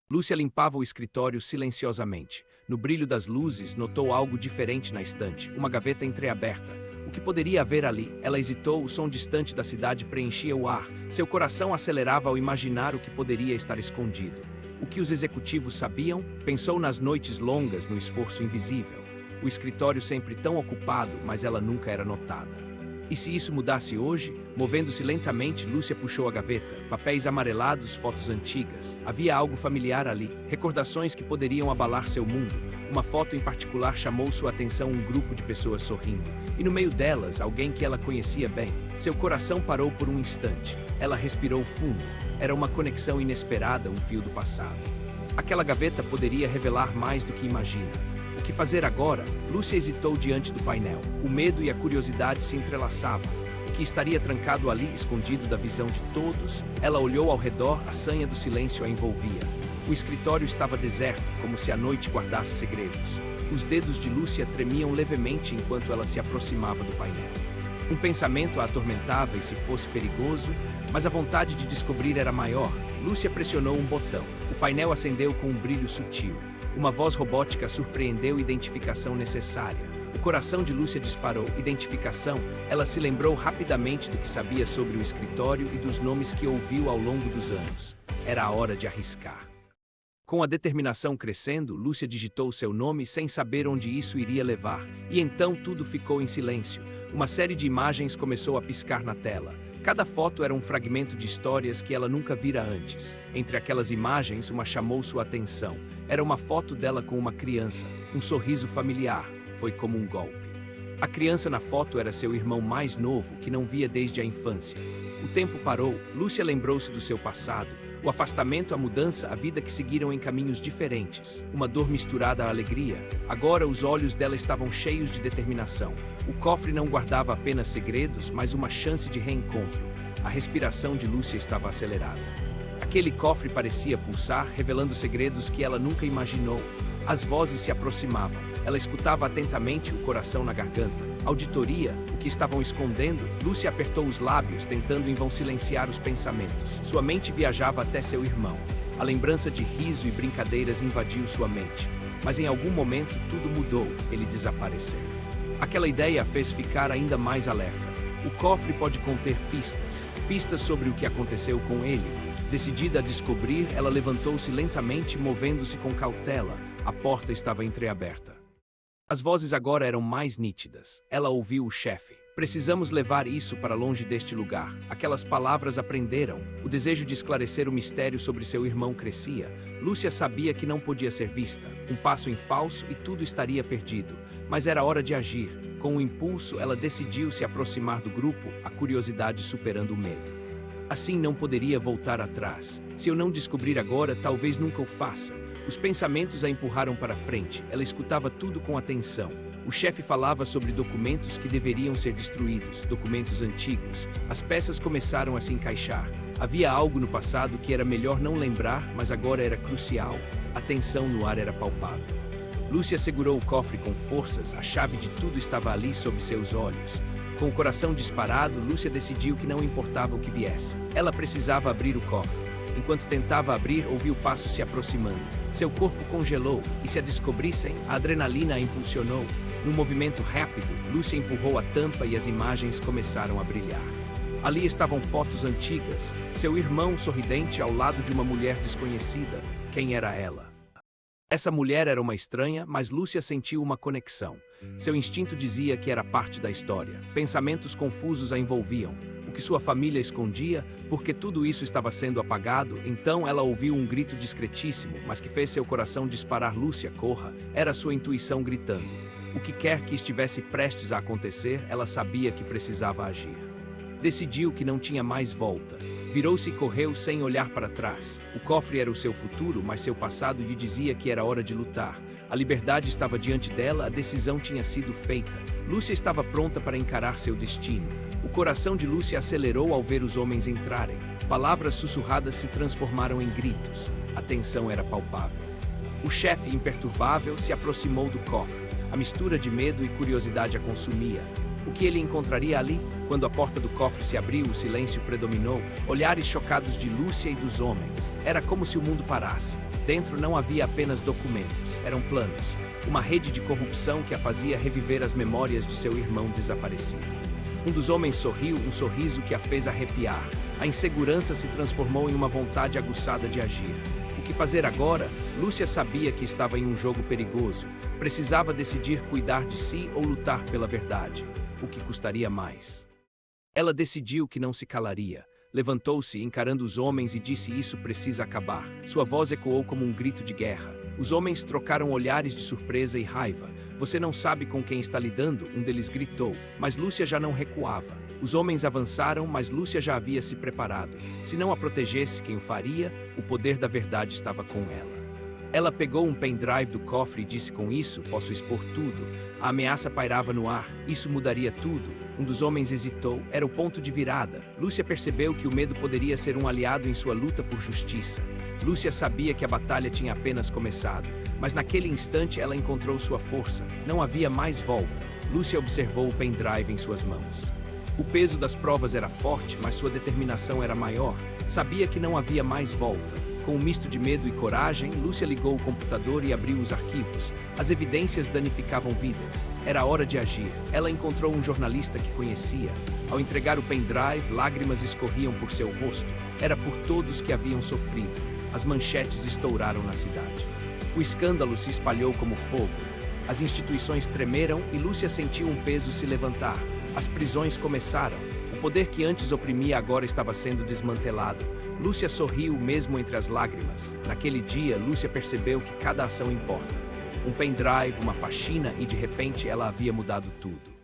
Lúcia limpava o escritório silenciosamente. No brilho das luzes, notou algo diferente na estante, uma gaveta entreaberta. O que poderia haver ali? Ela hesitou, o som distante da cidade preenchia o ar. Seu coração acelerava ao imaginar o que poderia estar escondido. O que os executivos sabiam? Pensou nas noites longas, no esforço invisível. O escritório sempre tão ocupado, mas ela nunca era notada. E se isso mudasse hoje? Movendo-se lentamente, Lúcia puxou a gaveta. Papéis amarelados, fotos antigas. Havia algo familiar ali, recordações que poderiam abalar seu mundo. Uma foto em particular chamou sua atenção, um grupo de pessoas sorrindo. E no meio delas, alguém que ela conhecia bem. Seu coração parou por um instante. Ela respirou fundo. Era uma conexão inesperada, um fio do passado. Aquela gaveta poderia revelar mais do que imagina. O que fazer agora? Lúcia hesitou diante do painel. O medo e a curiosidade se entrelaçavam. O que estaria trancado ali, escondido da visão de todos? Ela olhou ao redor, a sanha do silêncio a envolvia. O escritório estava deserto, como se a noite guardasse segredos. Os dedos de Lúcia tremiam levemente enquanto ela se aproximava do painel. Um pensamento a atormentava, e se fosse perigoso, mas a vontade de descobrir era maior. Lúcia pressionou um botão. O painel acendeu com um brilho sutil. Uma voz robótica surpreendeu, identificação necessária. O coração de Lúcia disparou. Identificação. Ela se lembrou rapidamente do que sabia sobre o escritório e dos nomes que ouviu ao longo dos anos. Era a hora de arriscar. Com a determinação crescendo, Lúcia digitou seu nome sem saber onde isso iria levar. E então tudo ficou em silêncio. Uma série de imagens começou a piscar na tela. Cada foto era um fragmento de histórias que ela nunca vira antes. Entre aquelas imagens, uma chamou sua atenção. Era uma foto dela com uma criança, um sorriso familiar. Foi como um golpe. A criança na foto era seu irmão mais novo, que não via desde a infância. O tempo parou, Lúcia lembrou-se do seu passado. O afastamento, a mudança, a vida que seguiram em caminhos diferentes. Uma dor misturada à alegria. Agora os olhos dela estavam cheios de determinação. O cofre não guardava apenas segredos, mas uma chance de reencontro. A respiração de Lúcia estava acelerada. Aquele cofre parecia pulsar, revelando segredos que ela nunca imaginou. As vozes se aproximavam. Ela escutava atentamente, o coração na garganta. Auditoria, o que estavam escondendo? Lúcia apertou os lábios, tentando em vão silenciar os pensamentos. Sua mente viajava até seu irmão. A lembrança de riso e brincadeiras invadiu sua mente. Mas em algum momento tudo mudou, ele desapareceu. Aquela ideia a fez ficar ainda mais alerta. O cofre pode conter pistas. Pistas sobre o que aconteceu com ele. Decidida a descobrir, ela levantou-se lentamente, movendo-se com cautela. A porta estava entreaberta. As vozes agora eram mais nítidas. Ela ouviu o chefe. Precisamos levar isso para longe deste lugar. Aquelas palavras aprenderam. O desejo de esclarecer o mistério sobre seu irmão crescia. Lúcia sabia que não podia ser vista. Um passo em falso e tudo estaria perdido. Mas era hora de agir. Com um impulso, ela decidiu se aproximar do grupo, a curiosidade superando o medo. Assim não poderia voltar atrás. Se eu não descobrir agora, talvez nunca o faça. Os pensamentos a empurraram para frente. Ela escutava tudo com atenção. O chefe falava sobre documentos que deveriam ser destruídos, documentos antigos. As peças começaram a se encaixar. Havia algo no passado que era melhor não lembrar, mas agora era crucial. A tensão no ar era palpável. Lúcia segurou o cofre com forças, a chave de tudo estava ali sob seus olhos. Com o coração disparado, Lúcia decidiu que não importava o que viesse. Ela precisava abrir o cofre. Enquanto tentava abrir, ouviu passos se aproximando. Seu corpo congelou, e se a descobrissem, a adrenalina a impulsionou. Num movimento rápido, Lúcia empurrou a tampa e as imagens começaram a brilhar. Ali estavam fotos antigas, seu irmão sorridente ao lado de uma mulher desconhecida. Quem era ela? Essa mulher era uma estranha, mas Lúcia sentiu uma conexão. Seu instinto dizia que era parte da história. Pensamentos confusos a envolviam. O que sua família escondia, porque tudo isso estava sendo apagado. Então ela ouviu um grito discretíssimo, mas que fez seu coração disparar. Lúcia, corra! Era sua intuição gritando. O que quer que estivesse prestes a acontecer, ela sabia que precisava agir. Decidiu que não tinha mais volta. Virou-se e correu sem olhar para trás. O cofre era o seu futuro, mas seu passado lhe dizia que era hora de lutar. A liberdade estava diante dela, a decisão tinha sido feita. Lúcia estava pronta para encarar seu destino. O coração de Lúcia acelerou ao ver os homens entrarem. Palavras sussurradas se transformaram em gritos. A tensão era palpável. O chefe, imperturbável, se aproximou do cofre. A mistura de medo e curiosidade a consumia. O que ele encontraria ali? Quando a porta do cofre se abriu, o silêncio predominou. Olhares chocados de Lúcia e dos homens. Era como se o mundo parasse. Dentro não havia apenas documentos, eram planos. Uma rede de corrupção que a fazia reviver as memórias de seu irmão desaparecido. Um dos homens sorriu, um sorriso que a fez arrepiar. A insegurança se transformou em uma vontade aguçada de agir. O que fazer agora? Lúcia sabia que estava em um jogo perigoso. Precisava decidir cuidar de si ou lutar pela verdade. O que custaria mais? Ela decidiu que não se calaria. Levantou-se, encarando os homens e disse: "Isso precisa acabar." Sua voz ecoou como um grito de guerra. Os homens trocaram olhares de surpresa e raiva. "Você não sabe com quem está lidando?" um deles gritou, mas Lúcia já não recuava. Os homens avançaram, mas Lúcia já havia se preparado. Se não a protegesse, quem o faria? O poder da verdade estava com ela. Ela pegou um pendrive do cofre e disse: "Com isso, posso expor tudo." A ameaça pairava no ar. Isso mudaria tudo. Um dos homens hesitou. Era o ponto de virada. Lúcia percebeu que o medo poderia ser um aliado em sua luta por justiça. Lúcia sabia que a batalha tinha apenas começado. Mas naquele instante ela encontrou sua força. Não havia mais volta. Lúcia observou o pendrive em suas mãos. O peso das provas era forte, mas sua determinação era maior. Sabia que não havia mais volta. Com um misto de medo e coragem, Lúcia ligou o computador e abriu os arquivos. As evidências danificavam vidas. Era hora de agir. Ela encontrou um jornalista que conhecia. Ao entregar o pendrive, lágrimas escorriam por seu rosto. Era por todos que haviam sofrido. As manchetes estouraram na cidade. O escândalo se espalhou como fogo. As instituições tremeram e Lúcia sentiu um peso se levantar. As prisões começaram. O poder que antes oprimia agora estava sendo desmantelado. Lúcia sorriu mesmo entre as lágrimas. Naquele dia, Lúcia percebeu que cada ação importa. Um pendrive, uma faxina e de repente ela havia mudado tudo.